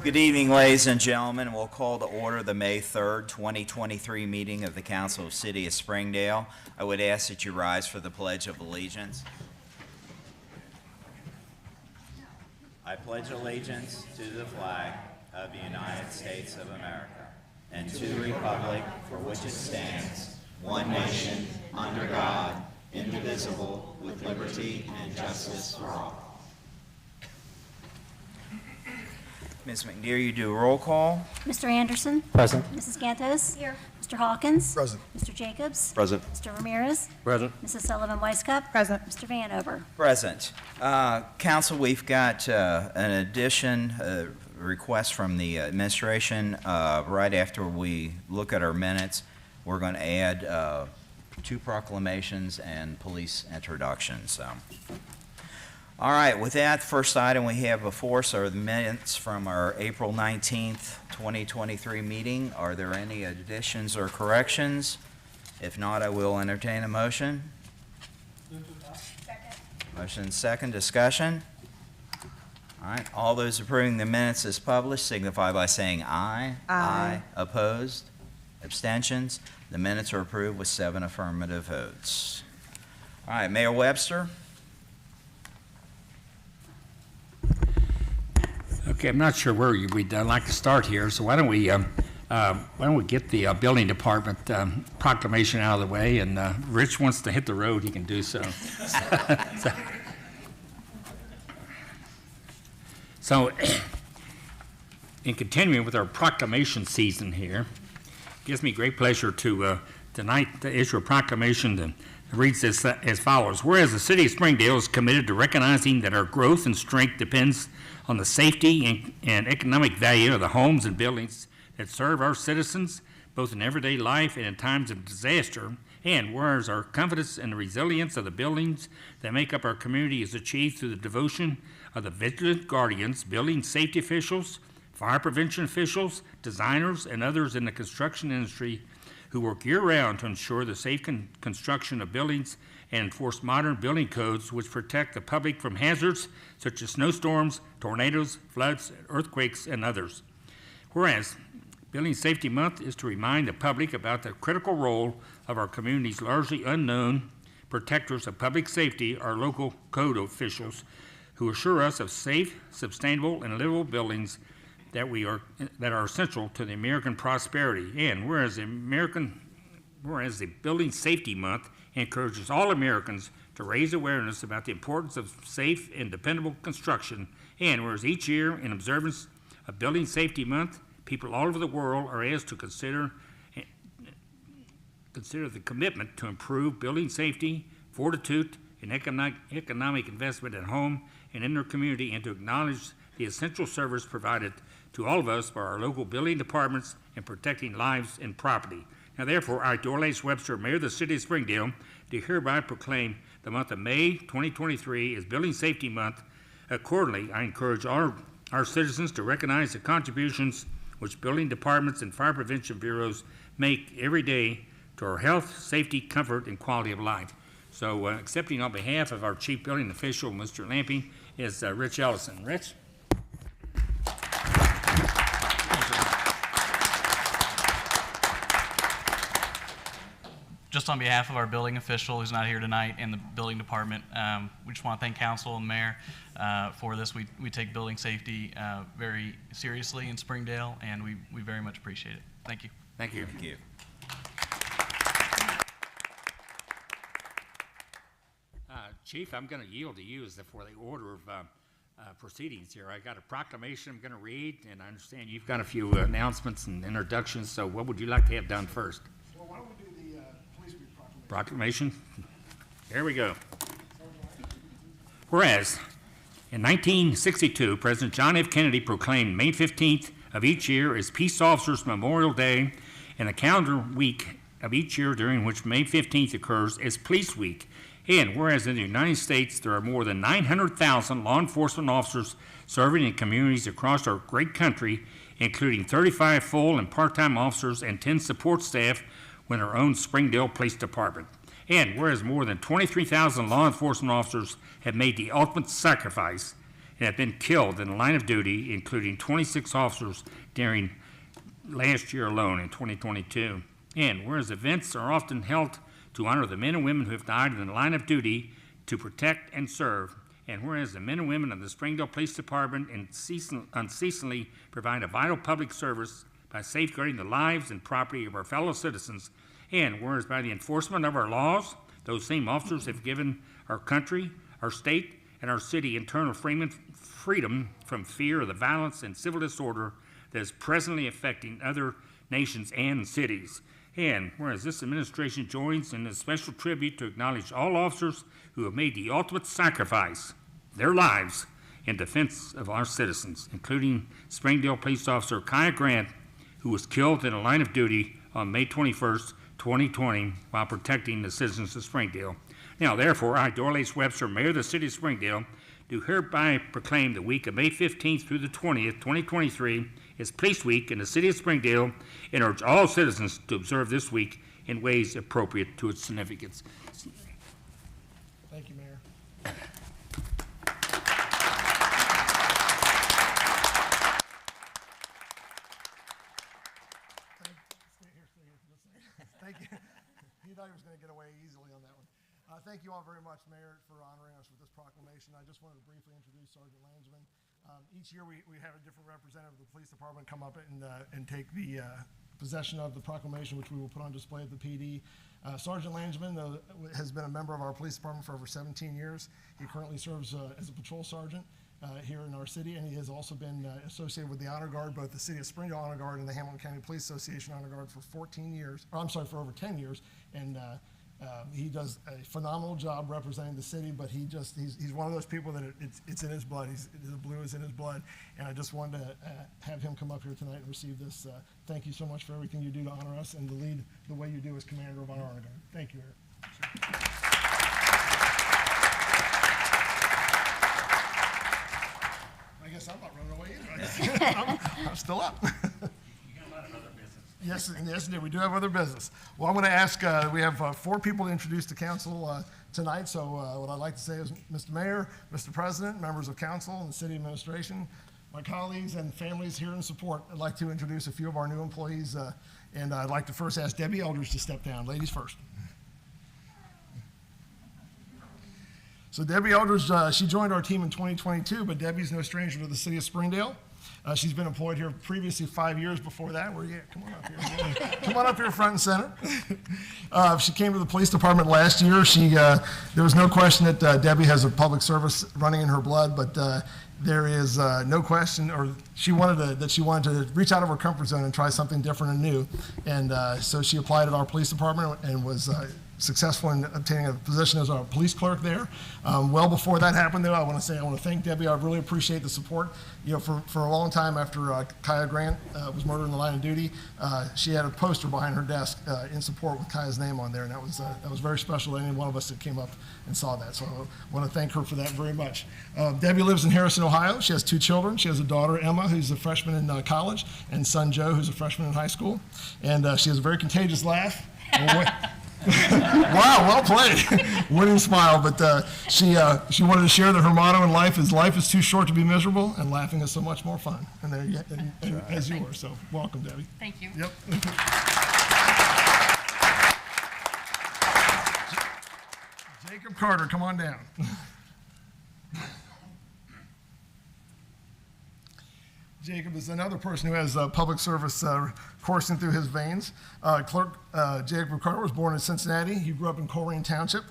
Good evening, ladies and gentlemen. We'll call to order the May 3rd, 2023 meeting of the Council of City of Springdale. I would ask that you rise for the Pledge of Allegiance. I pledge allegiance to the flag of the United States of America and to the republic for which it stands, one nation, under God, indivisible, with liberty and justice for all. Ms. McNear, you do a roll call. Mr. Anderson? Present. Mrs. Gantos? Here. Mr. Hawkins? Present. Mr. Jacobs? Present. Mr. Ramirez? Present. Mrs. Sullivan-Weiscup? Present. Mr. Vanover? Present. Council, we've got an addition, request from the administration. Right after we look at our minutes, we're going to add 2 proclamations and police introductions. All right, with that, first item we have before us are the minutes from our April 19th, 2023 meeting. Are there any additions or corrections? If not, I will entertain a motion. Second. Motion second, discussion. All right, all those approving the minutes as published signify by saying aye. Aye. Opposed? Abstentions? The minutes are approved with 7 affirmative votes. All right, Mayor Webster. Okay, I'm not sure where we'd like to start here, so why don't we get the building department proclamation out of the way, and Rich wants to hit the road, he can do so. So, in continuing with our proclamation season here, it gives me great pleasure to tonight to issue a proclamation that reads this as follows. Whereas the City of Springdale is committed to recognizing that our growth and strength depends on the safety and economic value of the homes and buildings that serve our citizens, both in everyday life and in times of disaster, and whereas our confidence in the resilience of the buildings that make up our community is achieved through the devotion of the vigilant guardians, building safety officials, fire prevention officials, designers, and others in the construction industry who work year-round to ensure the safe construction of buildings and enforce modern building codes which protect the public from hazards such as snowstorms, tornadoes, floods, earthquakes, and others. Whereas Building Safety Month is to remind the public about the critical role of our community's largely unknown protectors of public safety, our local code officials, who assure us of safe, sustainable, and livable buildings that are essential to the American prosperity. And whereas the Building Safety Month encourages all Americans to raise awareness about the importance of safe and dependable construction, and whereas each year in observance of Building Safety Month, people all over the world are asked to consider the commitment to improve building safety, fortitude, and economic investment at home and in their community, and to acknowledge the essential service provided to all of us by our local building departments in protecting lives and property. Now, therefore, I, Dorlace Webster, Mayor of the City of Springdale, do hereby proclaim the month of May 2023 as Building Safety Month. Accordingly, I encourage our citizens to recognize the contributions which building departments and fire prevention bureaus make every day to our health, safety, comfort, and quality of life. So, accepting on behalf of our Chief Building Official, Mr. Lamping, is Rich Ellison. Rich? Just on behalf of our building official who's not here tonight and the building department, we just want to thank council and mayor for this. We take building safety very seriously in Springdale, and we very much appreciate it. Thank you. Thank you. Thank you. Chief, I'm going to yield to you for the order of proceedings here. I got a proclamation I'm going to read, and I understand you've got a few announcements and introductions, so what would you like to have done first? Well, why don't we do the police proclamation? Proclamation? Here we go. Whereas, in 1962, President John F. Kennedy proclaimed May 15th of each year as Peace Officers Memorial Day, and the calendar week of each year during which May 15th occurs as Police Week. And whereas in the United States there are more than 900,000 law enforcement officers serving in communities across our great country, including 35 full and part-time officers and 10 support staff within our own Springdale Police Department. And whereas more than 23,000 law enforcement officers have made the ultimate sacrifice and have been killed in the line of duty, including 26 officers during last year alone in 2022. And whereas events are often held to honor the men and women who have died in the line of duty to protect and serve, and whereas the men and women of the Springdale Police Department unceasingly provide a vital public service by safeguarding the lives and property of our fellow citizens, and whereas by the enforcement of our laws, those same officers have given our country, our state, and our city internal freedom from fear of the violence and civil disorder that is presently affecting other nations and cities. And whereas this administration joins in a special tribute to acknowledge all officers who have made the ultimate sacrifice, their lives, in defense of our citizens, including Springdale Police Officer Kaya Grant, who was killed in a line of duty on May 21st, 2020, while protecting the citizens of Springdale. Now, therefore, I, Doyle H. Webster, Mayor of the City of Springdale, do hereby proclaim the week of May 15th through the 20th, 2023, as Police Week in the City of Springdale, and urge all citizens to observe this week in ways appropriate to its significance. Thank you, Mayor. Thank you. He thought he was going to get away easily on that one. Thank you all very much, Mayor, for honoring us with this proclamation. I just wanted to briefly introduce Sergeant Landsman. Each year we have a different representative of the police department come up and take the possession of the proclamation, which we will put on display at the PD. Sergeant Landsman has been a member of our police department for over 17 years. He currently serves as a patrol sergeant here in our city, and he has also been associated with the Honor Guard, both the City of Springdale Honor Guard and the Hamilton County Police Association Honor Guard for 14 years, or I'm sorry, for over 10 years, and he does a phenomenal job representing the city, but he's one of those people that it's in his blood. The blue is in his blood, and I just wanted to have him come up here tonight and receive this. Thank you so much for everything you do to honor us and to lead the way you do as Commander of our Honor Guard. Thank you, Eric. I guess I'm not running away either. I'm still up. Yes, indeed. We do have other business. Well, I'm going to ask, we have 4 people to introduce to council tonight. So what I'd like to say is, Mr. Mayor, Mr. President, members of council and the city administration, my colleagues and families here in support, I'd like to introduce a few of our new employees. And I'd like to first ask Debbie Eldridge to step down. Ladies first. So Debbie Eldridge, she joined our team in 2022, but Debbie's no stranger to the city of Springdale. She's been employed here previously 5 years before that. Where are you at? Come on up here. Come on up here front and center. She came to the police department last year. There was no question that Debbie has a public service running in her blood, but there is no question, or she wanted to reach out of her comfort zone and try something different and new. And so she applied at our police department and was successful in obtaining a position as our police clerk there. Well before that happened, though, I want to thank Debbie. I really appreciate the support. You know, for a long time after Kaya Grant was murdered in the line of duty, she had a poster behind her desk in support with Kaya's name on there, and that was very special to any one of us that came up and saw that. So I want to thank her for that very much. Debbie lives in Harrison, Ohio. She has 2 children. She has a daughter, Emma, who's a freshman in college, and son, Joe, who's a freshman in high school. And she has a very contagious laugh. Wow, well played. Winning smile, but she wanted to share that her motto in life is too short to be miserable, and laughing is so much more fun. And there you, and as you were, so welcome, Debbie. Thank you. Yep. Jacob Carter, come on down. Jacob is another person who has public service coursing through his veins. Jacob Carter was born in Cincinnati. He grew up in Colerain Township.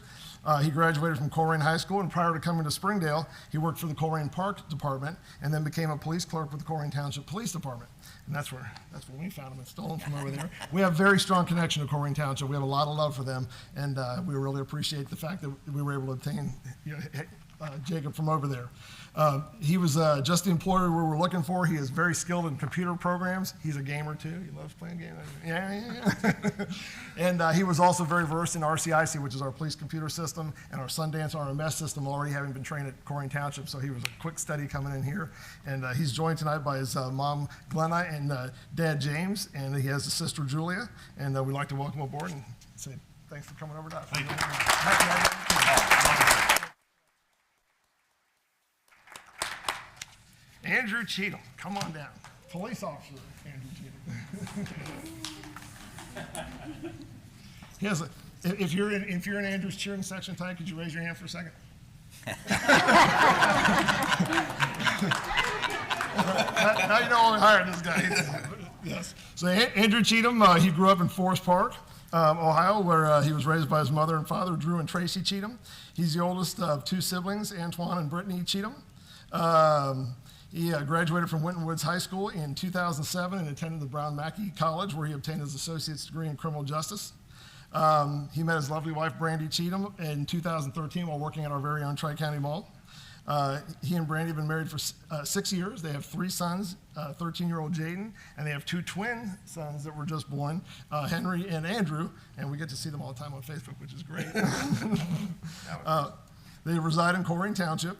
He graduated from Colerain High School, and prior to coming to Springdale, he worked for the Colerain Park Department and then became a police clerk with the Colerain Township Police Department. And that's where we found him and stole him from over there. We have a very strong connection to Colerain Township. We have a lot of love for them, and we really appreciate the fact that we were able to obtain Jacob from over there. He was just the employer we were looking for. He is very skilled in computer programs. He's a gamer too. He loves playing games. Yeah. And he was also very versed in RCIC, which is our police computer system, and our Sundance RMS system, already having been trained at Colerain Township. So he was a quick study coming in here. And he's joined tonight by his mom, Glenna, and dad, James. And he has a sister, Julia. And we'd like to welcome aboard and say thanks for coming over to us. Thank you. Andrew Cheatham, come on down. Police officer Andrew Cheatham. He has a, if you're in Andrew's cheering section tonight, could you raise your hand for a second? Now you know we hired this guy. Yes. So Andrew Cheatham, he grew up in Forest Park, Ohio, where he was raised by his mother and father, Drew and Tracy Cheatham. He's the oldest of two siblings, Antoine and Brittany Cheatham. He graduated from Winton Woods High School in 2007 and attended the Brown Mackie College, where he obtained his associate's degree in criminal justice. He met his lovely wife, Brandy Cheatham, in 2013 while working at our very own Tri-County Mall. He and Brandy have been married for 6 years. They have 3 sons, 13-year-old Jaden, and they have 2 twin sons that were just born, Henry and Andrew, and we get to see them all the time on Facebook, which is great. They reside in Corning Township.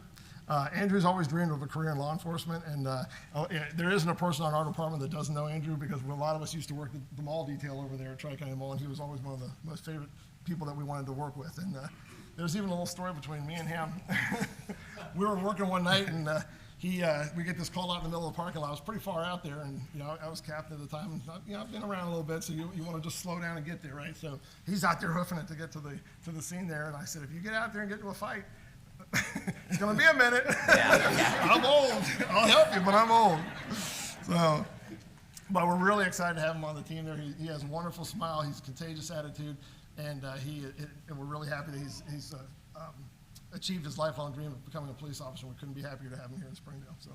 Andrew's always dreamed of a career in law enforcement, and there isn't a person on our department that doesn't know Andrew because a lot of us used to work the mall detail over there at Tri-County Mall, and he was always one of the most favorite people that we wanted to work with. And there's even a little story between me and him. We were working one night, and we get this call out in the middle of the parking lot. I was pretty far out there, and I was captain at the time. And, I've been around a little bit, so you want to just slow down and get there, right? So he's out there hoofing it to get to the scene there, and I said, if you get out there and get into a fight, it's going to be a minute. I'm old. I'll help you, but I'm old. So, but we're really excited to have him on the team there. He has a wonderful smile. He's a contagious attitude, and and we're really happy that he's achieved his lifelong dream of becoming a police officer. We couldn't be happier to have him here in Springdale. So,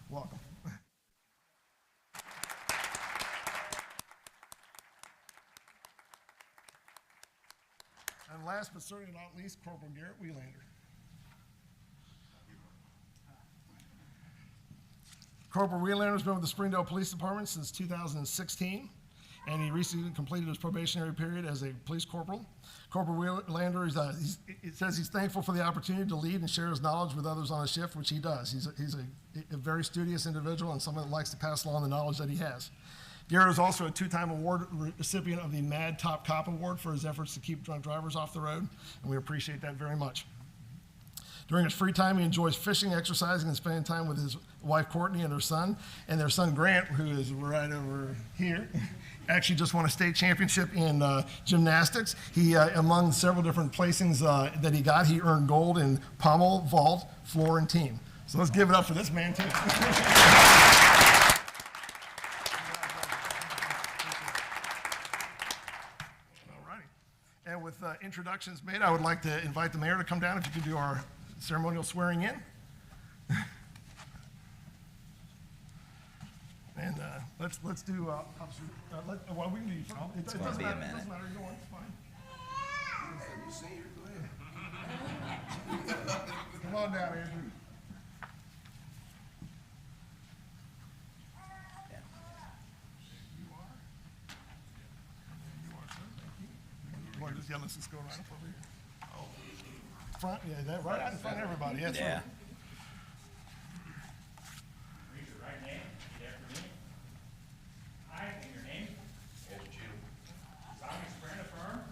welcome. And last but certainly not least, Corporal Garrett Wheelander. Corporal Wheelander has been with the Springdale Police Department since 2016, and he recently completed his probationary period as a police corporal. Corporal Wheelander, it says he's thankful for the opportunity to lead and share his knowledge with others on a shift, which he does. He's a very studious individual and someone that likes to pass along the knowledge that he has. Garrett is also a 2-time award recipient of the Mad Top Cop Award for his efforts to keep drunk drivers off the road, and we appreciate that very much. During his free time, he enjoys fishing, exercising, and spending time with his wife, Courtney, and their son Grant, who is right over here. Actually just won a state championship in gymnastics. He, among several different placings that he got, he earned gold in pommel, vault, floor, and team. So let's give it up for this man, too. All righty. And with introductions made, I would like to invite the mayor to come down if you could do our ceremonial swearing in. And let's do officer. Well, we can do. It doesn't matter. It doesn't matter. You go on. It's fine. You see, go ahead. Come on down, Andrew. You are. You are, sir. Thank you. You want to just yell? Let's just go right up over here. Front, yeah, that right out in front of everybody. That's Yeah. right. Raise your right hand, repeat after me. I, in your name, Andrew Cheatham, solemnly swear and affirm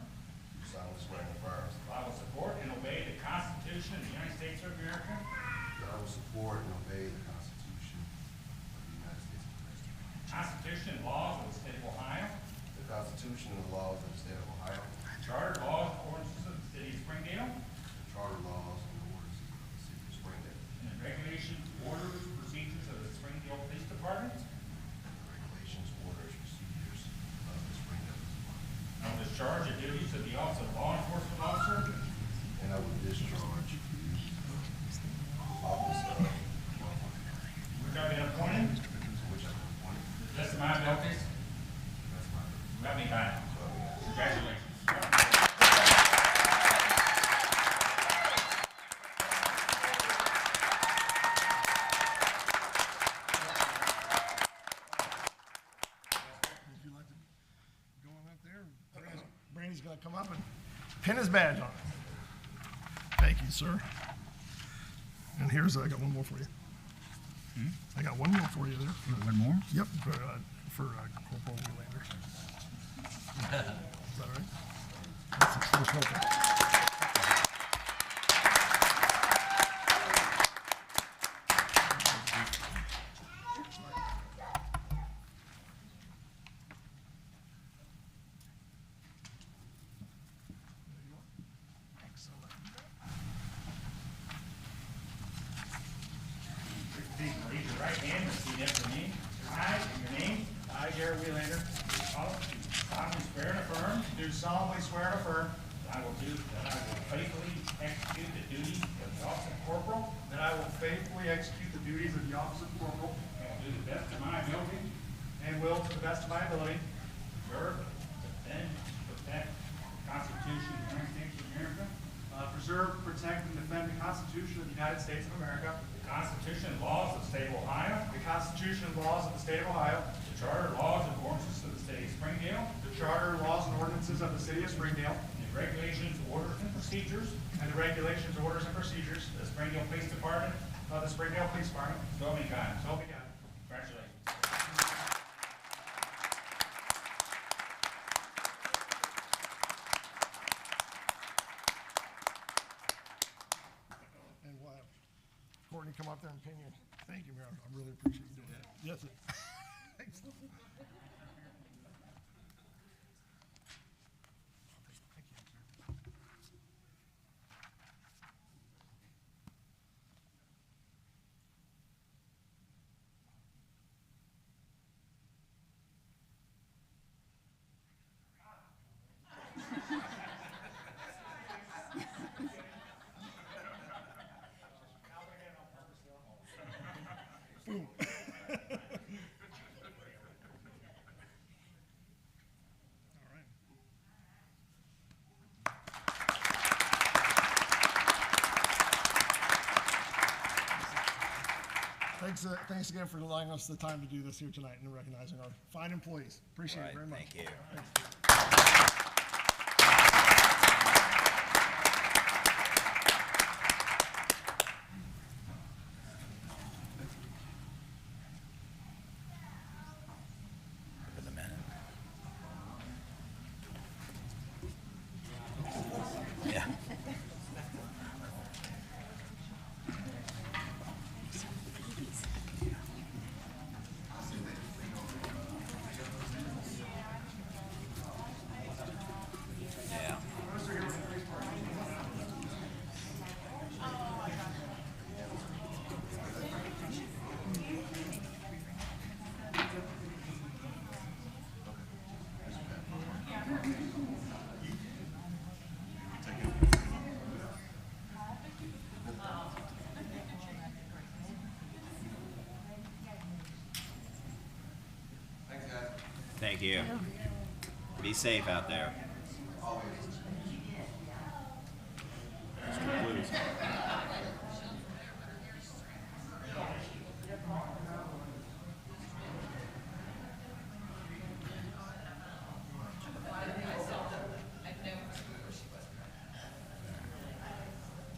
solemnly swear and affirm that I will support and obey the Constitution of the United States of America, that I will support and obey the Constitution of the United States of America, the Constitution and laws of the state of Ohio, the Constitution and the laws of the state of Ohio, charter laws and ordinances of the city of Springdale, the charter laws and ordinances of the city of Springdale, and the regulations, orders, and procedures of the Springdale Police Department. and the regulations, orders, procedures of the Springdale Police Department. I will discharge the duties of the office of law enforcement officer And I will discharge the office of law enforcement, which I have been appointed to which I am appointed. to the best of my abilities. That's my ability. You got me high. Congratulations. If you'd like to go on up there, Brandy's going to come up and pin his badge on it. Thank you, sir. And I got one more for you. I got one more for you there. One more? Yep, for Corporal Wheelander. Is that all right? That's it, for the corporal. faithfully execute the duties of the office of corporal and will do the best of my ability and will, to the best of my ability, preserve, defend, protect the Constitution of the United States of America, preserve, protect, and defend the Constitution of the United States of America, the Constitution and laws of the state of Ohio, the Constitution and laws of the state of Ohio, the charter, laws, and ordinances of the city of Springdale, the charter, laws, and ordinances of the city of Springdale, and the regulations, orders, and procedures and the regulations, orders, and procedures of the Springdale Police Department. of the Springdale Police Department. So help me God. So help me God. Congratulations. And we'll have Courtney come up there and pin you. Thank you, Mayor. I really appreciate you doing that. Yes, sir. Thanks. Thanks again for allowing us the time to do this here tonight and recognizing our fine employees. Appreciate it very much. Thank you. For the minute. Yeah. Yeah. Thank you. Be safe out there.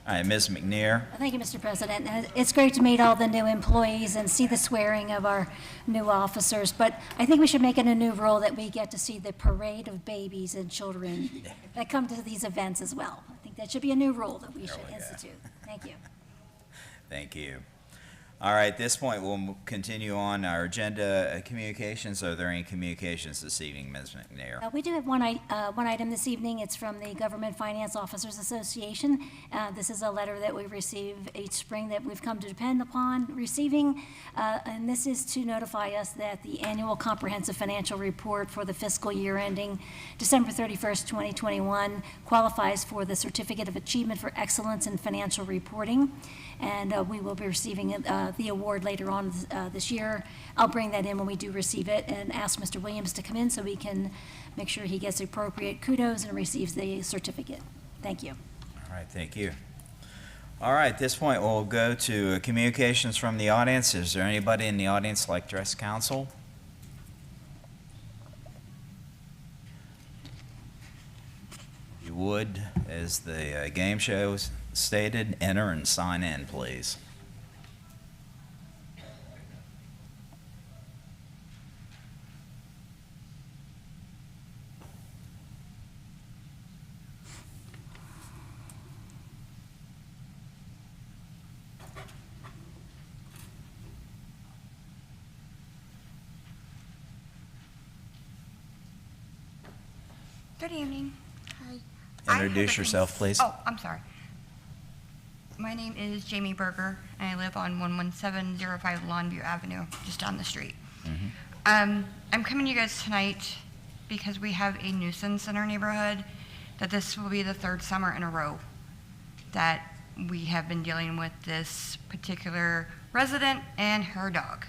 All right, Ms. McNair. Thank you, Mr. President. It's great to meet all the new employees and see the swearing of our new officers, but I think we should make it a new rule that we get to see the parade of babies and children that come to these events as well. I think that should be a new rule that we should we go. institute. Thank you. Thank you. All right, at this point, we'll continue on our agenda. Communications, are there any communications this evening, Ms. McNair? We do have one item this evening. It's from the Government Finance Officers Association. This is a letter that we receive each spring that we've come to depend upon receiving, and this is to notify us that the annual comprehensive financial report for the fiscal year ending December 31st, 2021 qualifies for the Certificate of Achievement for Excellence in Financial Reporting, and we will be receiving the award later on this year. I'll bring that in when we do receive it and ask Mr. Williams to come in so we can make sure he gets appropriate kudos and receives the certificate. Thank you. All right, thank you. All right, at this point, we'll go to communications from the audience. Is there anybody in the audience like to address council? You would, as the game show stated, enter and sign in, please. Good evening. Hi. I have Introduce a yourself, please. Oh, I'm sorry. My name is Jamie Berger, and I live on 11705 Longview Avenue, just down the street. I'm coming to you guys tonight because we have a nuisance in our neighborhood that this will be the third summer in a row that we have been dealing with this particular resident and her dog.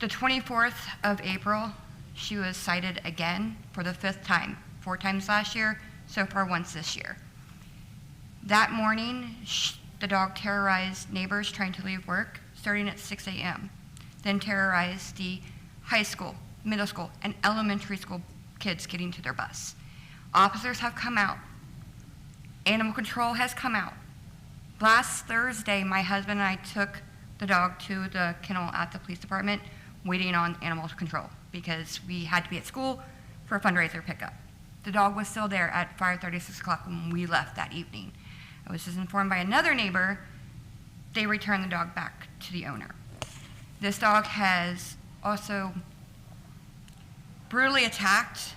The 24th of April, she was cited again for the 5th time, 4 times last year, so far once this year. That morning, the dog terrorized neighbors trying to leave work, starting at 6 a.m., then terrorized the high school, middle school, and elementary school kids getting to their bus. Officers have come out. Animal control has come out. Last Thursday, my husband and I took the dog to the kennel at the police department, waiting on animal control because we had to be at school for a fundraiser pickup. The dog was still there at 5:30, 6 o'clock when we left that evening. I was just informed by another neighbor, they returned the dog back to the owner. This dog has also brutally attacked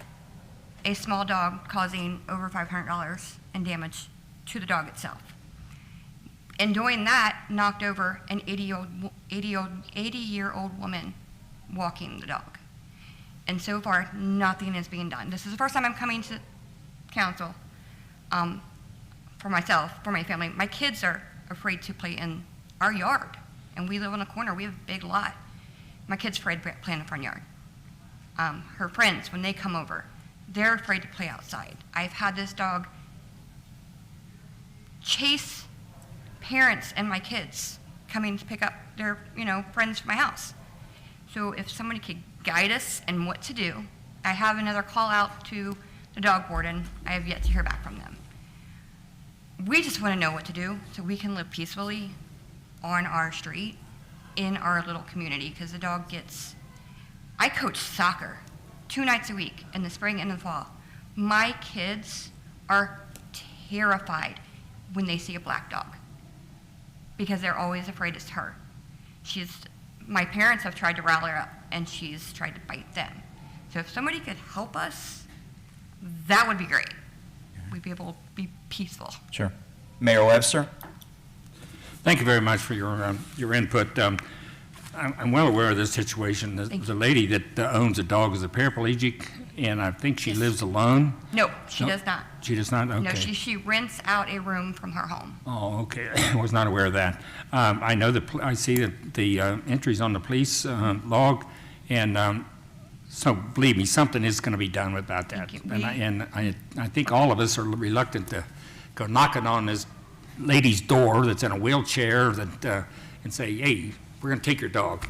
a small dog, causing over $500 in damage to the dog itself. In doing that, knocked over an 80-year-old woman walking the dog. And so far, nothing is being done. This is the first time I'm coming to council for myself, for my family. My kids are afraid to play in our yard, and we live on a corner. We have a big lot. My kids are afraid to play in the front yard. Her friends, when they come over, they're afraid to play outside. I've had this dog chase parents and my kids coming to pick up their, friends from my house. So if somebody could guide us in what to do, I have another call out to the dog warden. I have yet to hear back from them. We just want to know what to do so we can live peacefully on our street in our little community, because the dog gets, I coach soccer 2 nights a week in the spring and the fall. My kids are terrified when they see a black dog because they're always afraid it's her. My parents have tried to rally her up, and she's tried to bite them. So if somebody could help us, that would be great. We'd be able to be peaceful. Sure. Mayor Webster? Thank you very much for your input. I'm well aware of this situation. The lady that owns a dog is a paraplegic, and I think she lives alone. No, she does not. She does not? Okay. No, she rents out a room from her home. Oh, okay. I was not aware of that. I know I see the entries on the police log, and so believe me, something is going to be done about that. Thank you. And I think all of us are reluctant to go knocking on this lady's door that's in a wheelchair and say, hey, we're going to take your dog.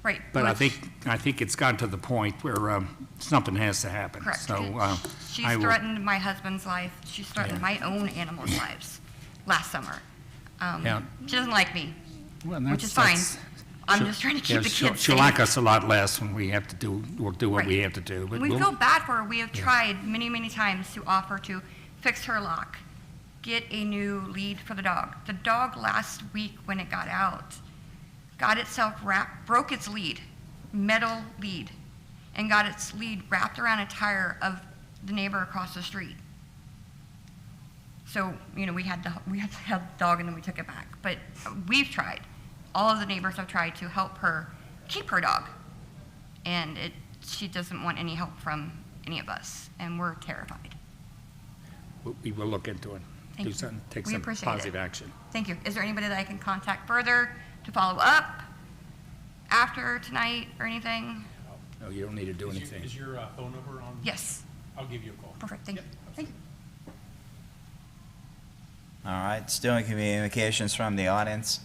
Right. But I think it's gotten to the point where something has to happen. Correct. So She's threatened my husband's life. She's threatened my own animals' lives last summer. Yeah. She doesn't like me, Well, which is fine. I'm just trying to keep the kids safe. She'll like us a lot less when we have to do what we have to do. But We we'll- feel bad for her. We have tried many, many times to offer to fix her lock, get a new lead for the dog. The dog last week when it got out, got itself wrapped, broke its lead, metal lead, and got its lead wrapped around a tire of the neighbor across the street. So, we had to have the dog, and then we took it back. But we've tried. All of the neighbors have tried to help her keep her dog. And she doesn't want any help from any of us, and we're terrified. we will look into it. Thank you. Take We some appreciate it. positive action. Thank you. Is there anybody that I can contact further to follow up after tonight or anything? No, you don't need to do anything. Is your phone number on? Yes. I'll give you a call. Perfect. Thank you. Thank you. All right, still in communications from the audience.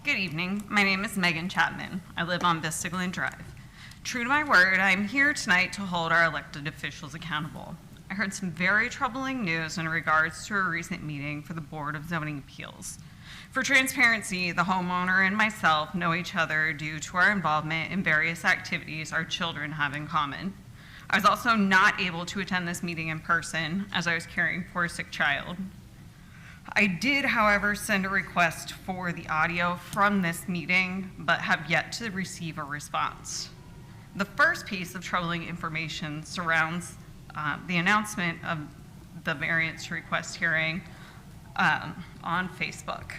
Good evening. My name is Megan Chapman. I live on Vista Glen Drive. True to my word, I'm here tonight to hold our elected officials accountable. I heard some very troubling news in regards to a recent meeting for the Board of Zoning Appeals. For transparency, the homeowner and myself know each other due to our involvement in various activities our children have in common. I was also not able to attend this meeting in person as I was caring for a sick child. I did, however, send a request for the audio from this meeting, but have yet to receive a response. The first piece of troubling information surrounds the announcement of the variance request hearing on Facebook.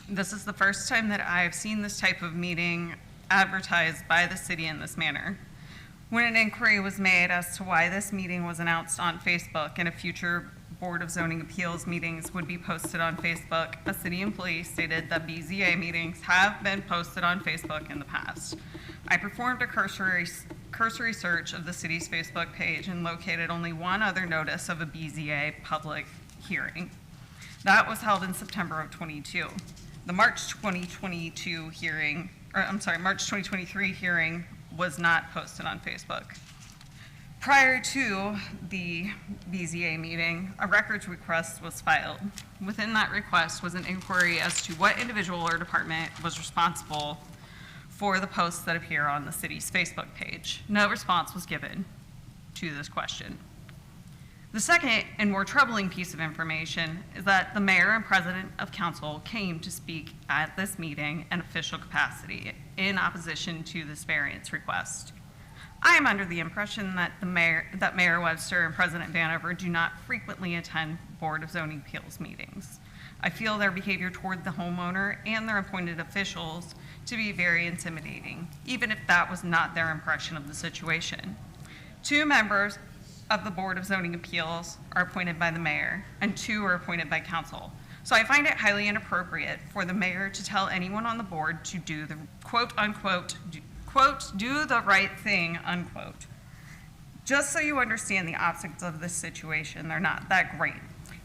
This is the first time that I've seen this type of meeting advertised by the city in this manner. When an inquiry was made as to why this meeting was announced on Facebook and a future Board of Zoning Appeals meetings would be posted on Facebook, a city employee stated that BZA meetings have been posted on Facebook in the past. I performed a cursory search of the city's Facebook page and located only one other notice of a BZA public hearing. That was held in September of 22. The March 2023 hearing was not posted on Facebook. Prior to the BZA meeting, a records request was filed. Within that request was an inquiry as to what individual or department was responsible for the posts that appear on the city's Facebook page. No response was given to this question. The second and more troubling piece of information is that the mayor and president of council came to speak at this meeting in official capacity in opposition to this variance request. I am under the impression that Mayor Webster and President Vanover do not frequently attend Board of Zoning Appeals meetings. I feel their behavior toward the homeowner and their appointed officials to be very intimidating, even if that was not their impression of the situation. 2 members of the Board of Zoning Appeals are appointed by the mayor, and 2 are appointed by council. So I find it highly inappropriate for the mayor to tell anyone on the board to do the quote-unquote, do the right thing, unquote. Just so you understand the optics of this situation, they're not that great.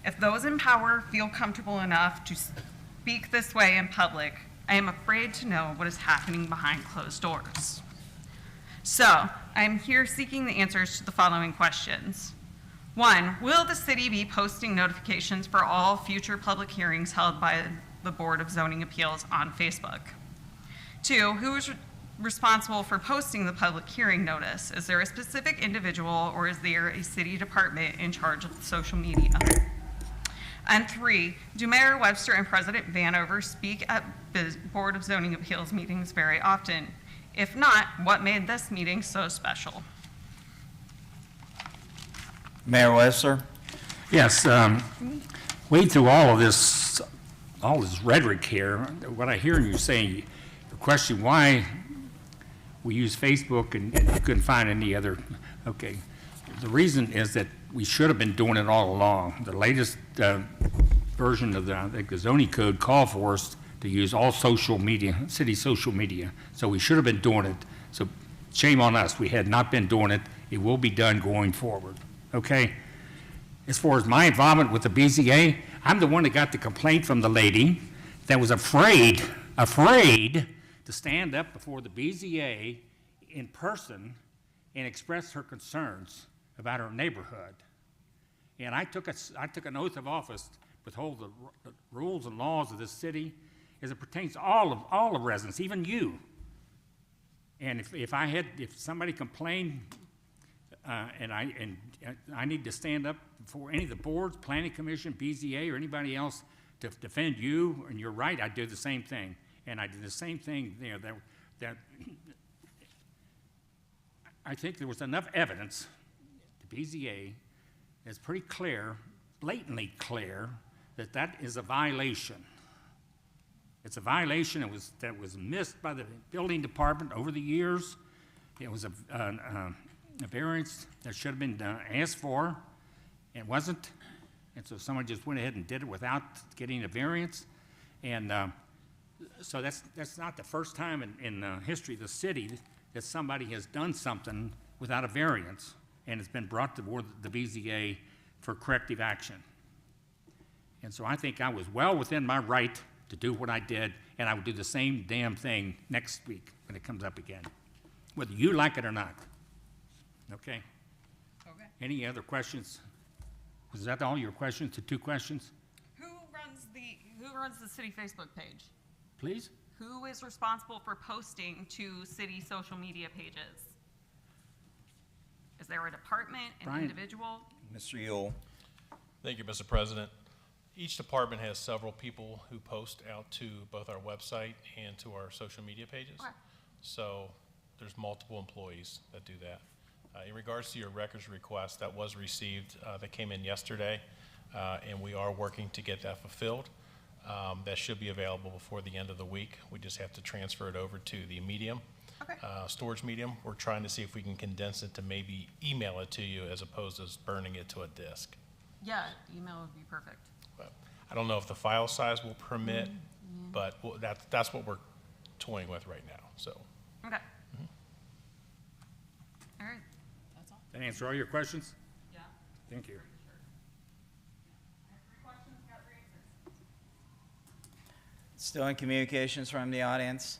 If those in power feel comfortable enough to speak this way in public, I am afraid to know what is happening behind closed doors. So, I am here seeking the answers to the following questions. 1, will the city be posting notifications for all future public hearings held by the Board of Zoning Appeals on Facebook? 2, who is responsible for posting the public hearing notice? Is there a specific individual or is there a city department in charge of social media? And 3, do Mayor Webster and President Vanover speak at the Board of Zoning Appeals meetings very often? If not, what made this meeting so special? Mayor Webster? Yes, wade through all this rhetoric here. What I hear you saying, the question why we use Facebook and you couldn't find any other, okay. The reason is that we should have been doing it all along. The latest version of the zoning code called for us to use all social media, city social media. So we should have been doing it. So shame on us. We had not been doing it. It will be done going forward, okay? As far as my involvement with the BZA, I'm the one that got the complaint from the lady that was afraid to stand up before the BZA in person and express her concerns about her neighborhood. And I took an oath of office to hold the rules and laws of this city as it pertains to all of residents, even you. And if somebody complained and I need to stand up before any of the boards, planning commission, BZA, or anybody else to defend you and your right, I do the same thing. And I did the same thing there. That I think there was enough evidence. The BZA is pretty clear, blatantly clear, that is a violation. It's a violation that was missed by the building department over the years. It was a variance that should have been asked for. It wasn't. And so someone just went ahead and did it without getting a variance. And so that's not the first time in the history of the city that somebody has done something without a variance and it's been brought to the BZA for corrective action. And so I think I was well within my right to do what I did, and I would do the same damn thing next week when it comes up again, whether you like it or not. Okay? Okay. Any other questions? Was that all your questions, the 2 questions? Who runs the city Facebook page? Please? Who is responsible for posting to city social media pages? Is there a department, an Brian. individual? Mr. Yule? Thank you, Mr. President. Each department has several people who post out to both our website and to our social media pages. Okay. So there's multiple employees that do that. In regards to your records request, that was received, that came in yesterday, and we are working to get that fulfilled. That should be available before the end of the week. We just have to transfer it over to the medium, Okay. storage medium. We're trying to see if we can condense it to maybe email it to you as opposed to just burning it to a disk. Yeah, email would be perfect. But I don't know if the file size will permit, but that's what we're toying with right now, so. Okay. All right, that's all. That answer all your questions? Yeah. Thank you. I have 3 questions, got 3 answers. Still in communications from the audience?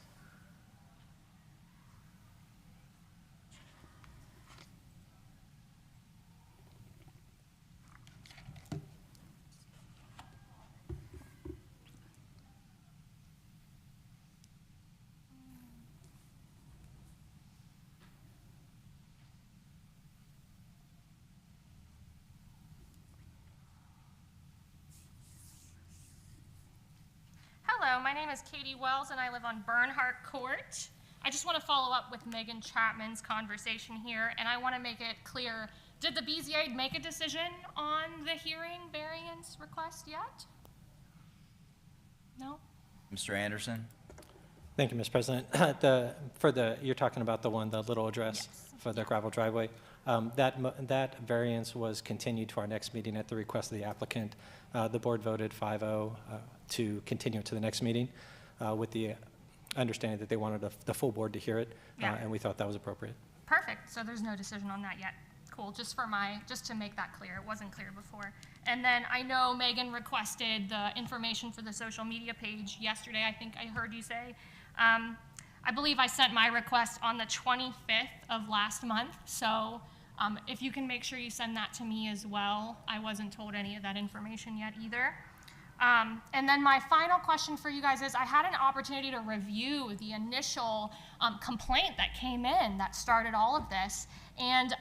Hello, my name is Katie Wells and I live on Bernhardt Court. I just want to follow up with Megan Chapman's conversation here, and I want to make it clear, did the BZA make a decision on the hearing variance request yet? No? Mr. Anderson? Thank you, Mr. President. You're talking about the little address Yes. for the gravel driveway. That variance was continued to our next meeting at the request of the applicant. The board voted 5-0 to continue to the next meeting with the understanding that they wanted the full board to hear it, Yeah. and we thought that was appropriate. Perfect, so there's no decision on that yet. Cool, just to make that clear, it wasn't clear before. And then I know Megan requested the information for the social media page yesterday, I think I heard you say. I believe I sent my request on the 25th of last month, so if you can make sure you send that to me as well. I wasn't told any of that information yet either. And then my final question for you guys is, I had an opportunity to review the initial complaint that came in that started all of this. And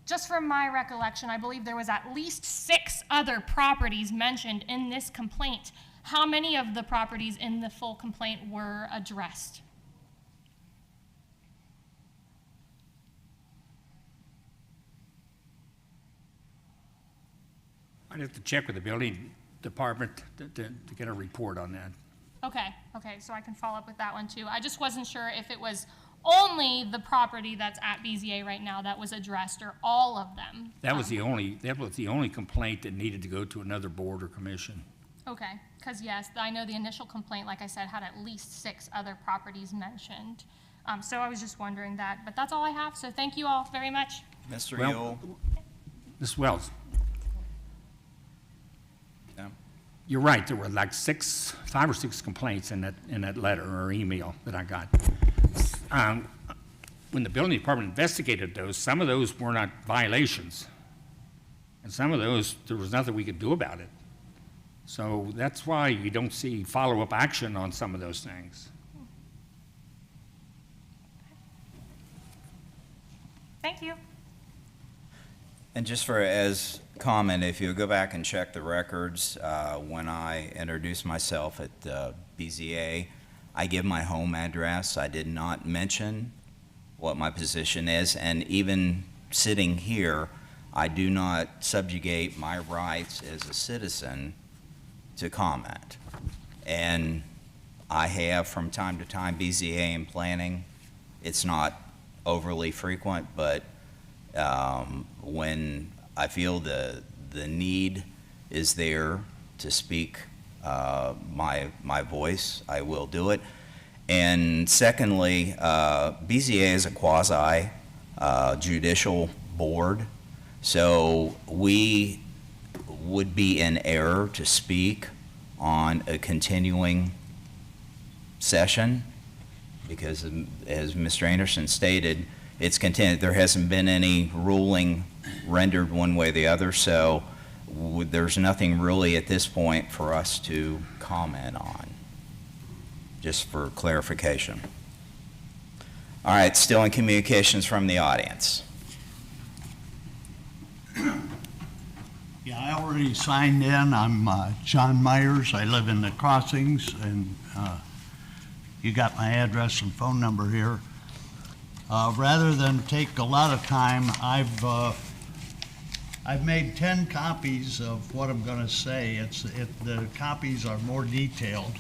just from my recollection, I believe there was at least 6 other properties mentioned in this complaint. How many of the properties in the full complaint were addressed? I'd have to check with the building department to get a report on that. Okay, so I can follow up with that one too. I just wasn't sure if it was only the property that's at BZA right now that was addressed, or all of them. That was the only complaint that needed to go to another board or commission. Okay, because yes, I know the initial complaint, like I said, had at least 6 other properties mentioned. So I was just wondering that, but that's all I have, so thank you all very much. Mr. Well- Yule? Ms. Wells, No? you're right, there were like 5 or 6 complaints in that letter or email that I got. When the building department investigated those, some of those were not violations. And some of those, there was nothing we could do about it. So that's why you don't see follow-up action on some of those things. Thank you. And just for as comment, if you go back and check the records, when I introduced myself at BZA, I give my home address. I did not mention what my position is, and even sitting here, I do not subjugate my rights as a citizen to comment. And I have from time to time BZA in planning. It's not overly frequent, but when I feel the need is there to speak my voice, I will do it. And secondly, BZA is a quasi judicial board, so we would be in error to speak on a continuing session, because as Mr. Anderson stated, it's continued. There hasn't been any ruling rendered one way or the other, so there's nothing really at this point for us to comment on, just for clarification. All right, still in communications from the audience. Yeah, I already signed in. I'm John Myers. I live in the Crossings, and you got my address and phone number here. Rather than take a lot of time, I've made 10 copies of what I'm going to say. The copies are more detailed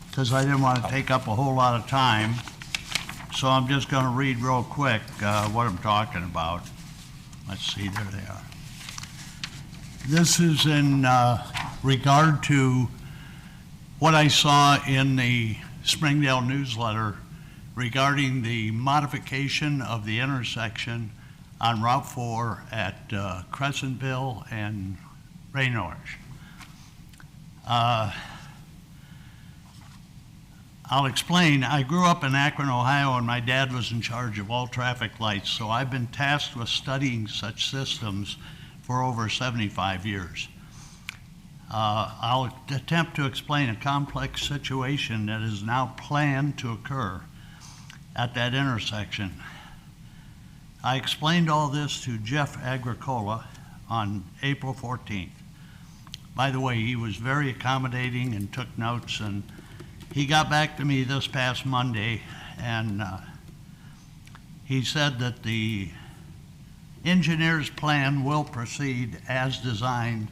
because I didn't want to take up a whole lot of time. So I'm just going to read real quick what I'm talking about. Let's see, there they are. This is in regard to what I saw in the Springdale newsletter regarding the modification of the intersection on Route 4 at Crescentville and Raynors. I'll explain. I grew up in Akron, Ohio, and my dad was in charge of all traffic lights, so I've been tasked with studying such systems for over 75 years. I'll attempt to explain a complex situation that is now planned to occur at that intersection. I explained all this to Jeff Agricola on April 14th. By the way, he was very accommodating and took notes, and he got back to me this past Monday, and he said that the engineer's plan will proceed as designed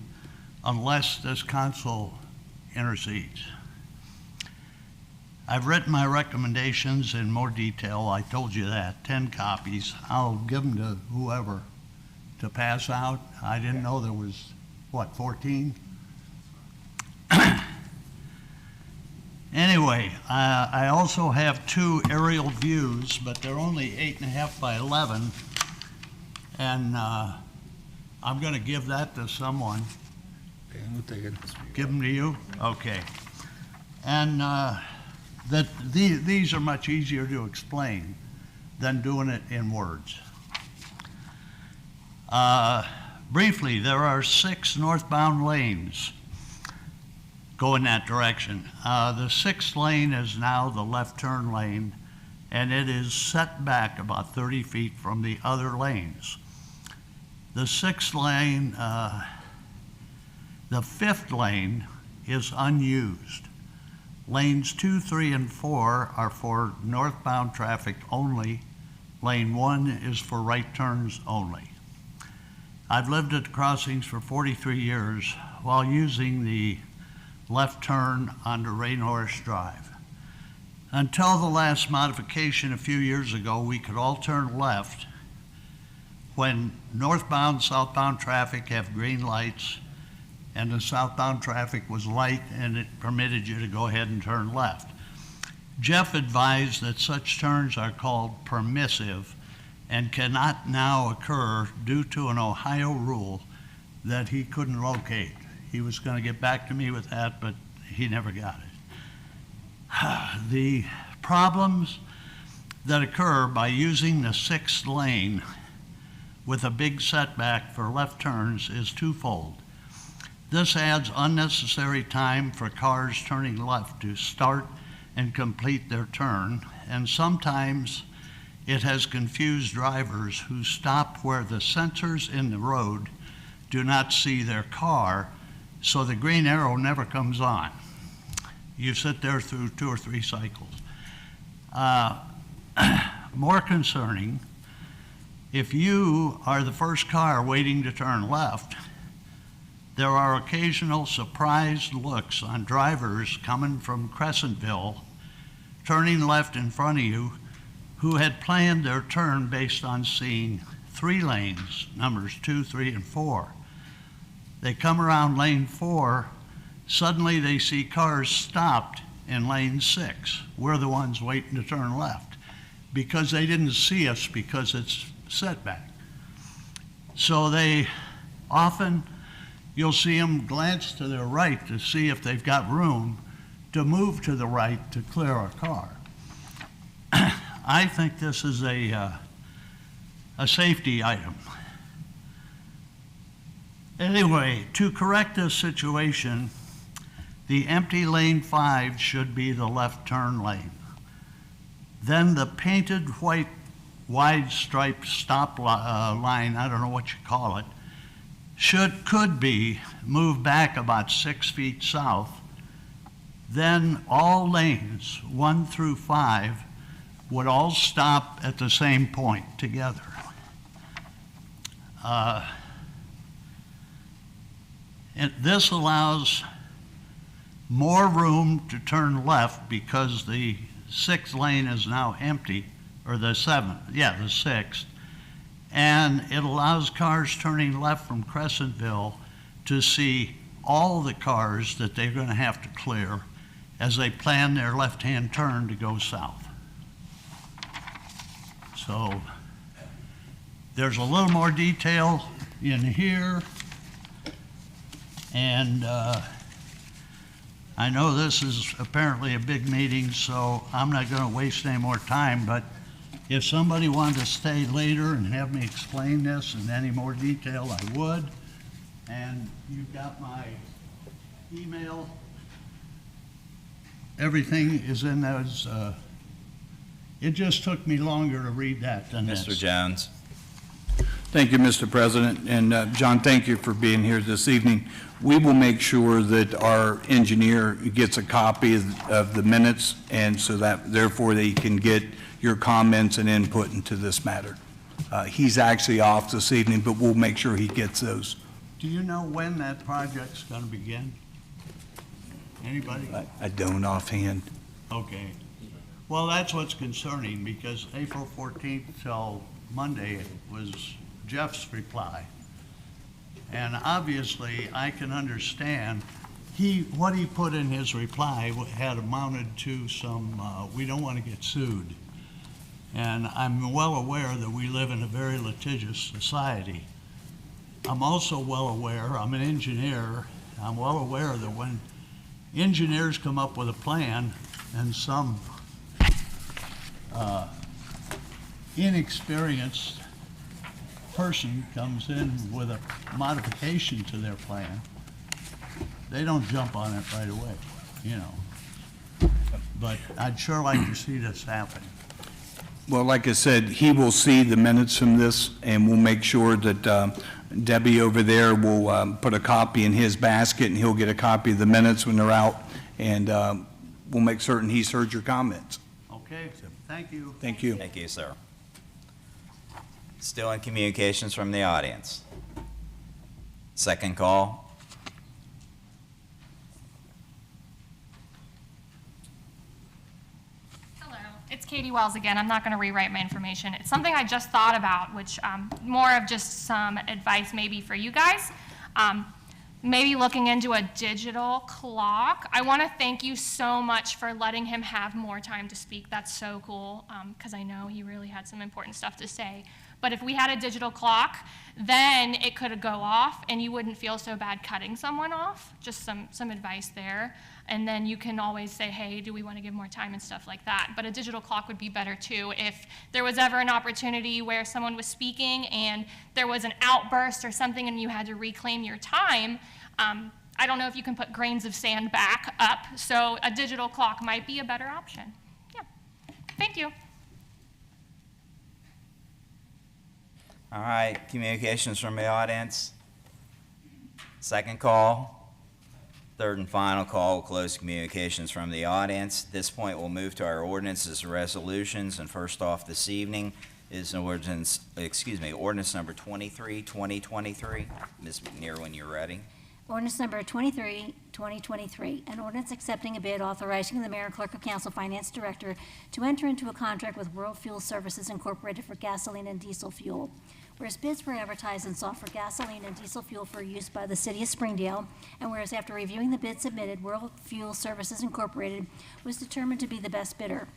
unless this council intercedes. I've written my recommendations in more detail. I told you that, 10 copies. I'll give them to whoever to pass out. I didn't know there was, what, 14? Anyway, I also have 2 aerial views, but they're only 8.5 by 11. And I'm going to give that to someone. Give them to you? Okay. And these are much easier to explain than doing it in words. Briefly, there are 6 northbound lanes go in that direction. The 6th lane is now the left turn lane, and it is set back about 30 feet from the other lanes. The 6th lane, the 5th lane is unused. Lanes 2, 3, and 4 are for northbound traffic only. Lane 1 is for right turns only. I've lived at the Crossings for 43 years while using the left turn onto Raynors Drive. Until the last modification a few years ago, we could all turn left when northbound, southbound traffic have green lights, and the southbound traffic was light and it permitted you to go ahead and turn left. Jeff advised that such turns are called permissive and cannot now occur due to an Ohio rule that he couldn't locate. He was going to get back to me with that, but he never got it. The problems that occur by using the 6th lane with a big setback for left turns is twofold. This adds unnecessary time for cars turning left to start and complete their turn, and sometimes it has confused drivers who stop where the sensors in the road do not see their car, so the green arrow never comes on. You sit there through 2 or 3 cycles. More concerning, if you are the first car waiting to turn left, there are occasional surprised looks on drivers coming from Crescentville, turning left in front of you, who had planned their turn based on seeing 3 lanes, numbers 2, 3, and 4. They come around lane 4, suddenly they see cars stopped in lane 6. We're the ones waiting to turn left because they didn't see us because it's setback. So they often, you'll see them glance to their right to see if they've got room to move to the right to clear a car. I think this is a a safety item. Anyway, to correct this situation, the empty lane 5 should be the left turn lane. Then the painted white wide striped stop line, I don't know what you call it, could be moved back about 6 feet south. Then all lanes 1 through 5 would all stop at the same point together. This allows more room to turn left because the 6th lane is now empty, or the 6th. And it allows cars turning left from Crescentville to see all the cars that they're going to have to clear as they plan their left-hand turn to go south. So there's a little more detail in here. And I know this is apparently a big meeting, so I'm not going to waste any more time, but if somebody wanted to stay later and have me explain this in any more detail, I would. And you've got my email. Everything is in those. It just took me longer to read that than this. Mr. Jones. Thank you, Mr. President. And John, thank you for being here this evening. We will make sure that our engineer gets a copy of the minutes, and so that therefore they can get your comments and input into this matter. He's actually off this evening, but we'll make sure he gets those. Do you know when that project's going to begin? Anybody? I don't offhand. Okay. Well, that's what's concerning, because April 14th till Monday was Jeff's reply. And obviously, I can understand, what he put in his reply had amounted to some, we don't want to get sued. And I'm well aware that we live in a very litigious society. I'm also well aware, I'm an engineer, I'm well aware that when engineers come up with a plan and some inexperienced person comes in with a modification to their plan, they don't jump on it right away, you know. But I'd sure like to see this happen. Well, like I said, he will see the minutes from this, and we'll make sure that Debbie over there will put a copy in his basket, and he'll get a copy of the minutes when they're out, and we'll make certain he's heard your comments. Okay, thank you. Thank you. Thank you, sir. Still in communications from the audience. Second call. Hello, it's Katie Wells again. I'm not going to rewrite my information. It's something I just thought about, which more of just some advice maybe for you guys. Maybe looking into a digital clock. I want to thank you so much for letting him have more time to speak. That's so cool, because I know he really had some important stuff to say. But if we had a digital clock, then it could go off and you wouldn't feel so bad cutting someone off. Just some advice there. And then you can always say, hey, do we want to give more time and stuff like that. But a digital clock would be better too. If there was ever an opportunity where someone was speaking and there was an outburst or something and you had to reclaim your time, I don't know if you can put grains of sand back up. So a digital clock might be a better option. Yeah, thank you. All right, communications from the audience. Second call. Third and final call, we'll close communications from the audience. At this point, we'll move to our ordinances and resolutions, and first off this evening is an ordinance number 23, 2023. Ms. McNear, when you're ready. Ordinance number 23, 2023, an ordinance accepting a bid authorizing the mayor and clerk of council finance director to enter into a contract with World Fuel Services Incorporated for gasoline and diesel fuel. Whereas bids were advertised and sought for gasoline and diesel fuel for use by the city of Springdale, and whereas after reviewing the bid submitted, World Fuel Services Incorporated was determined to be the best bidder.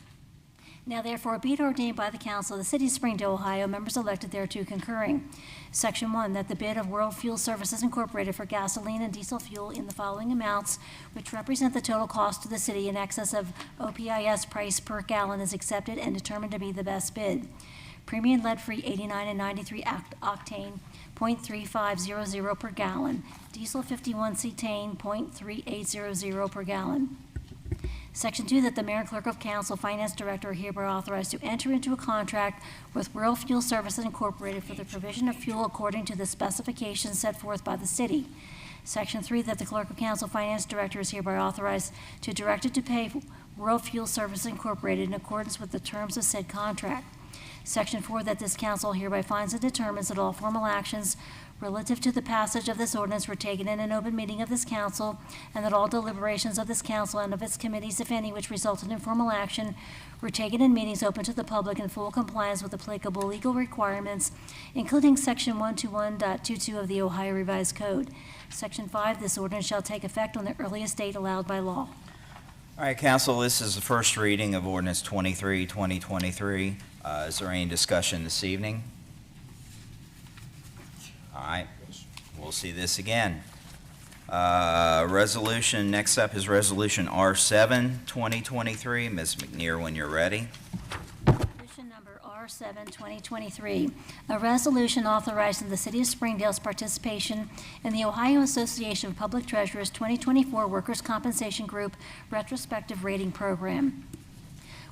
Now therefore be it ordained by the council of the city of Springdale, Ohio, members elected thereto concurring. Section 1, that the bid of World Fuel Services Incorporated for gasoline and diesel fuel in the following amounts, which represent the total cost to the city in excess of OPIS price per gallon, is accepted and determined to be the best bid. premium lead-free 89 and 93 octane, 0.3500 per gallon. Diesel 51 cetane, 0.3800 per gallon. Section 2, that the mayor and clerk of council, finance director are hereby authorized to enter into a contract with Rural Fuel Services Incorporated for the provision of fuel according to the specifications set forth by the city. Section 3, that the clerk of council, finance director is hereby authorized to direct it to pay Rural Fuel Services Incorporated in accordance with the terms of said contract. Section 4, that this council hereby finds and determines that all formal actions relative to the passage of this ordinance were taken in an open meeting of this council, and that all deliberations of this council and of its committees, if any, which resulted in formal action, were taken in meetings open to the public in full compliance with applicable legal requirements, including Section 121.22 of the Ohio Revised Code. Section 5, this ordinance shall take effect on the earliest date allowed by law. All right, council, this is the first reading of ordinance 23, 2023. Is there any discussion this evening? All right, we'll see this again. Resolution, next up is Resolution R7, 2023. Ms. McNear, when you're ready. Resolution number R7, 2023, a resolution authorizing the City of Springdale's participation in the Ohio Association of Public Treasurers 2024 Workers' Compensation Group Retrospective Rating Program.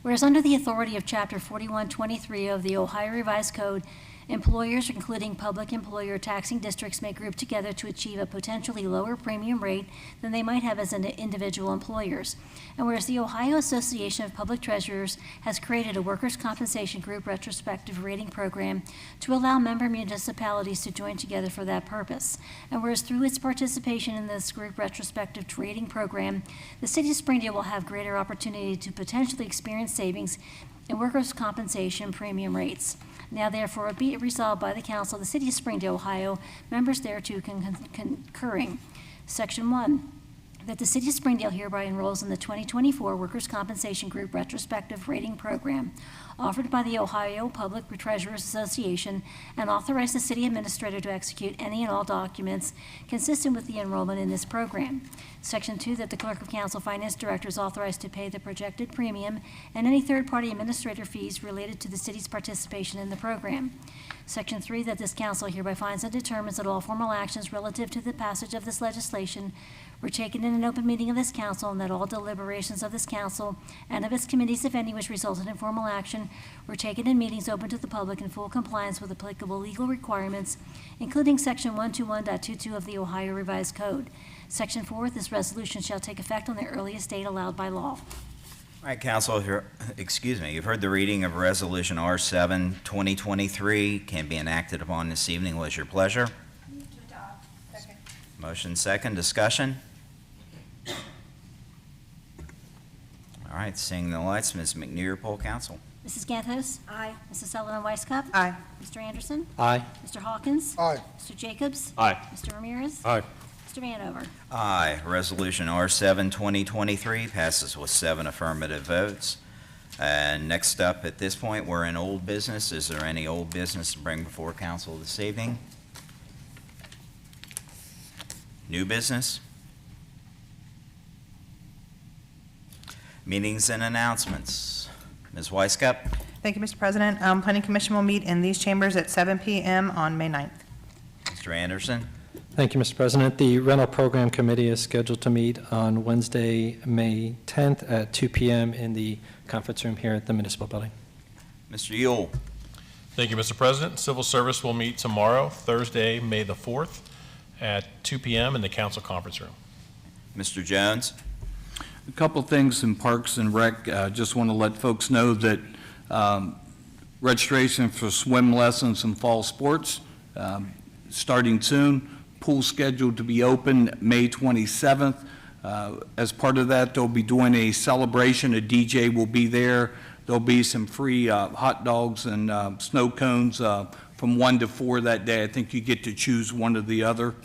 Whereas under the authority of Chapter 4123 of the Ohio Revised Code, employers, including public employer taxing districts, may group together to achieve a potentially lower premium rate than they might have as individual employers. And whereas the Ohio Association of Public Treasurers has created a workers' compensation group retrospective rating program to allow member municipalities to join together for that purpose. And whereas through its participation in this group retrospective rating program, the City of Springdale will have greater opportunity to potentially experience savings in workers' compensation premium rates. Now therefore be it resolved by the Council of the City of Springdale, Ohio, members thereto concurring. Section 1, that the City of Springdale hereby enrolls in the 2024 Workers' Compensation Group Retrospective Rating Program offered by the Ohio Public Treasurers Association, and authorize the city administrator to execute any and all documents consistent with the enrollment in this program. Section 2, that the clerk of council, finance director is authorized to pay the projected premium and any third-party administrator fees related to the city's participation in the program. Section 3, that this council hereby finds and determines that all formal actions relative to the passage of this legislation were taken in an open meeting of this council, and that all deliberations of this council and of its committees, if any, which resulted in formal action, were taken in meetings open to the public in full compliance with applicable legal requirements, including Section 121.22 of the Ohio Revised Code. Section 4, this resolution shall take effect on the earliest date allowed by law. All right, council, you've heard the reading of Resolution R7, 2023, can be enacted upon this evening. What is your pleasure? Move to adopt. Second. Motion second, discussion? All right, seeing the lights, Ms. McNear, poll council. Mrs. Gantos? Aye. Mrs. Sullivan Weisskopf? Aye. Mr. Anderson? Aye. Mr. Hawkins? Aye. Mr. Jacobs? Aye. Mr. Ramirez? Aye. Mr. Vanover? Aye. Resolution R7, 2023 passes with 7 affirmative votes. And next up, at this point, we're in old business. Is there any old business to bring before council this evening? New business? Meetings and announcements. Ms. Weisskopf? Thank you, Mr. President. Planning Commission will meet in these chambers at 7 p.m. on May 9th. Mr. Anderson? Thank you, Mr. President. The Rental Program Committee is scheduled to meet on Wednesday, May 10th at 2 p.m. in the conference room here at the Municipal Building. Mr. Yule? Thank you, Mr. President. Civil Service will meet tomorrow, Thursday, May the 4th, at 2 p.m. in the council conference room. Mr. Jones? A couple things in Parks and Rec. Just want to let folks know that registration for swim lessons and fall sports starting soon. Pool scheduled to be open May 27th. As part of that, they'll be doing a celebration. A DJ will be there. There'll be some free hot dogs and snow cones from 1 to 4 that day. I think you get to choose one or the other.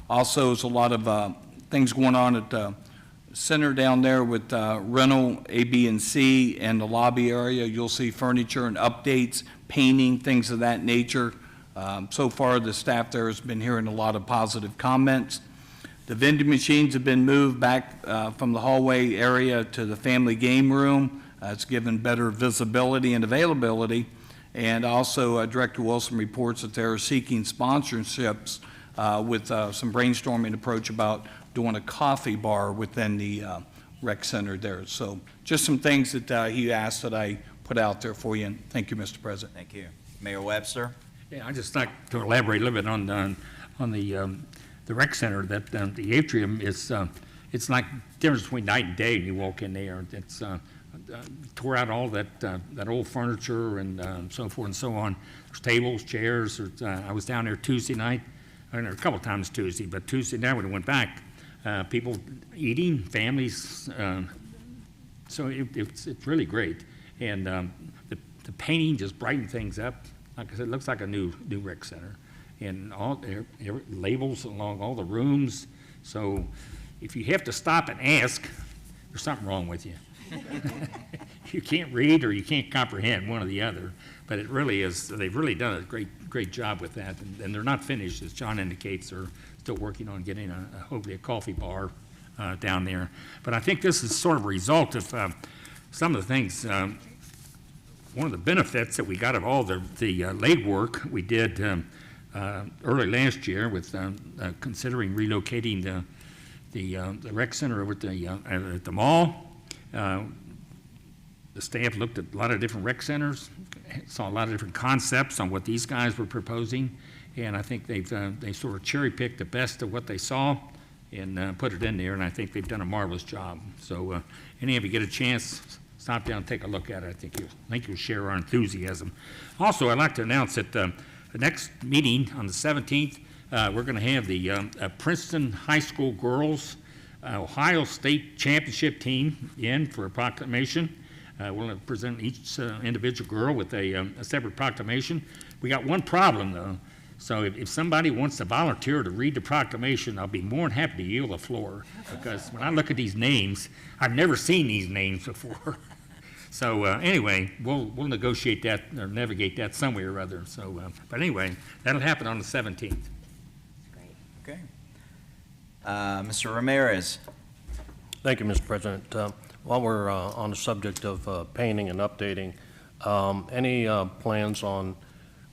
Also, there's a lot of things going on at the center down there with rental, A, B, and C, and the lobby area. You'll see furniture and updates, painting, things of that nature. So far, the staff there has been hearing a lot of positive comments. The vending machines have been moved back from the hallway area to the family game room. It's given better visibility and availability. And also, Director Wilson reports that they're seeking sponsorships with some brainstorming approach about doing a coffee bar within the rec center there. So just some things that he asked that I put out there for you, and thank you, Mr. President. Thank you. Mayor Webster? Yeah, I'd just like to elaborate a little bit on the rec center, that the atrium is, it's like difference between night and day when you walk in there. It's tore out all that old furniture and so forth and so on. There's tables, chairs. I was down there Tuesday night, a couple times Tuesday, but Tuesday night when I went back, people eating, families. So it's really great. And the painting just brightened things up. Like I said, it looks like a new rec center. And all labels along all the rooms. So if you have to stop and ask, there's something wrong with you. You can't read or you can't comprehend one or the other. But it really is, they've really done a great job with that. And they're not finished, as John indicates. They're still working on getting hopefully a coffee bar down there. But I think this is sort of a result of some of the things. One of the benefits that we got of all the late work we did early last year with considering relocating the rec center over at the mall. The staff looked at a lot of different rec centers, saw a lot of different concepts on what these guys were proposing, and I think they sort of cherry-picked the best of what they saw and put it in there, and I think they've done a marvelous job. So any of you get a chance, stop down and take a look at it. I think you'll share our enthusiasm. Also, I'd like to announce that the next meeting on the 17th, we're going to have the Princeton High School girls Ohio State Championship team in for a proclamation. We'll present each individual girl with a separate proclamation. We got one problem, though. So if somebody wants to volunteer to read the proclamation, I'll be more than happy to yield the floor, because when I look at these names, I've never seen these names before. So anyway, we'll negotiate that or navigate that some way or other. So, but anyway, that'll happen on the 17th. Great. Okay. Mr. Ramirez. Thank you, Mr. President. While we're on the subject of painting and updating, any plans on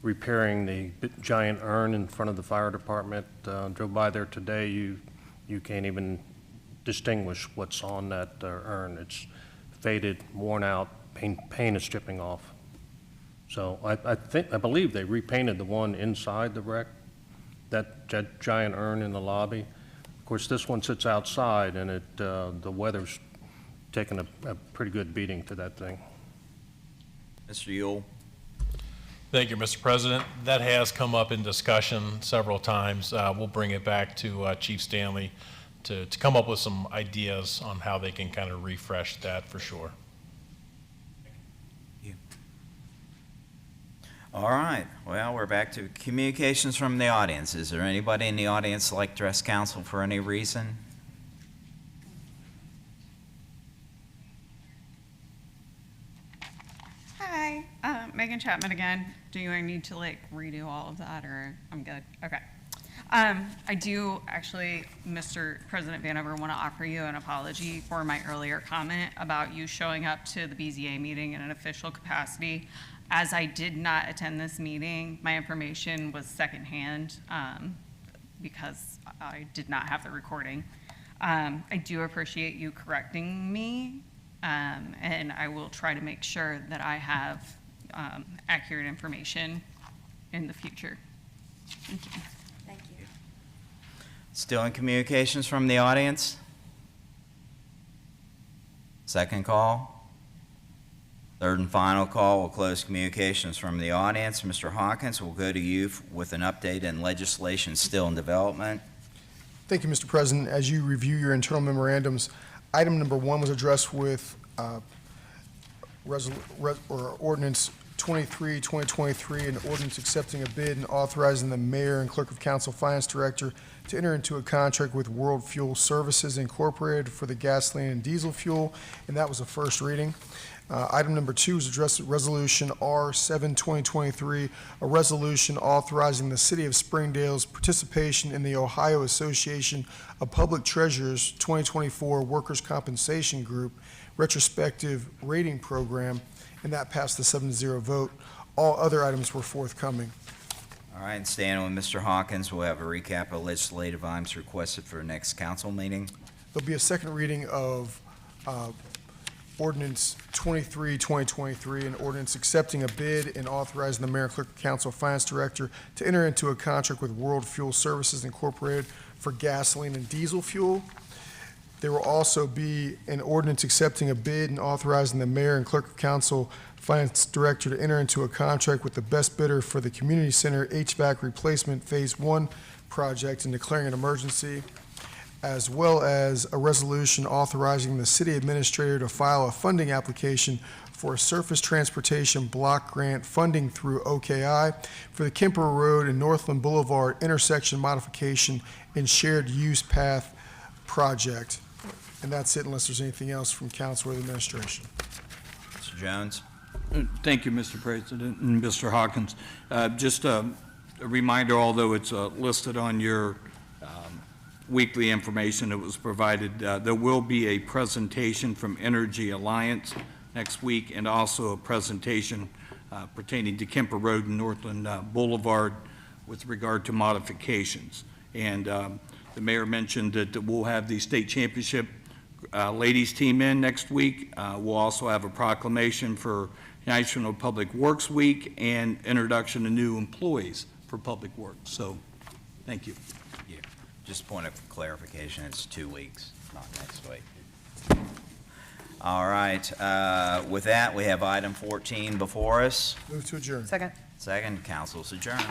repairing the giant urn in front of the fire department? Drove by there today. You can't even distinguish what's on that urn. It's faded, worn out, paint is chipping off. So I believe they repainted the one inside the wreck, that giant urn in the lobby. Of course, this one sits outside, and the weather's taken a pretty good beating to that thing. Mr. Yule. Thank you, Mr. President. That has come up in discussion several times. We'll bring it back to Chief Stanley to come up with some ideas on how they can kind of refresh that for sure. All right. Well, we're back to communications from the audience. Is there anybody in the audience like to address council for any reason? Hi, Megan Chapman again. Do I need to redo all of that, or I'm good? Okay. I do actually, Mr. President Vanover, want to offer you an apology for my earlier comment about you showing up to the BZA meeting in an official capacity. As I did not attend this meeting, my information was secondhand because I did not have the recording. I do appreciate you correcting me, and I will try to make sure that I have accurate information in the future. Thank you. Thank you. Still in communications from the audience? Second call? Third and final call, we'll close communications from the audience. Mr. Hawkins, we'll go to you with an update on legislation still in development. Thank you, Mr. President. As you review your internal memorandums, item number 1 was addressed with ordinance 23-2023, an ordinance accepting a bid and authorizing the mayor and clerk of council finance director to enter into a contract with World Fuel Services Incorporated for the gasoline and diesel fuel, and that was a first reading. Item number 2 is addressed with Resolution R7-2023, a resolution authorizing the City of Springdale's participation in the Ohio Association of Public Treasurers 2024 Workers' Compensation Group retrospective rating program, and that passed the 7-0 vote. all other items were forthcoming. All right, and staying with Mr. Hawkins, we'll have a recap of legislative items requested for next council meeting. There'll be a second reading of Ordinance 23, 2023, an ordinance accepting a bid and authorizing the mayor and clerk of council finance director to enter into a contract with World Fuel Services Incorporated for gasoline and diesel fuel. There will also be an ordinance accepting a bid and authorizing the mayor and clerk of council finance director to enter into a contract with the best bidder for the community center HVAC replacement Phase 1 project and declaring an emergency, as well as a resolution authorizing the city administrator to file a funding application for a surface transportation block grant funding through OKI for the Kemper Road and Northland Boulevard intersection modification and shared use path project. And that's it, unless there's anything else from council or the administration. Mr. Jones? Thank you, Mr. President and Mr. Hawkins. Just a reminder, although it's listed on your weekly information that was provided, there will be a presentation from Energy Alliance next week, and also a presentation pertaining to Kemper Road and Northland Boulevard with regard to modifications. And the mayor mentioned that we'll have the state championship ladies team in next week. We'll also have a proclamation for National Public Works Week and introduction of new employees for Public Works. So, thank you. Yeah. Just point of clarification, it's 2 weeks, not next week. All right, with that, we have item 14 before us. Move to adjourn. Second. Second, council's adjourned.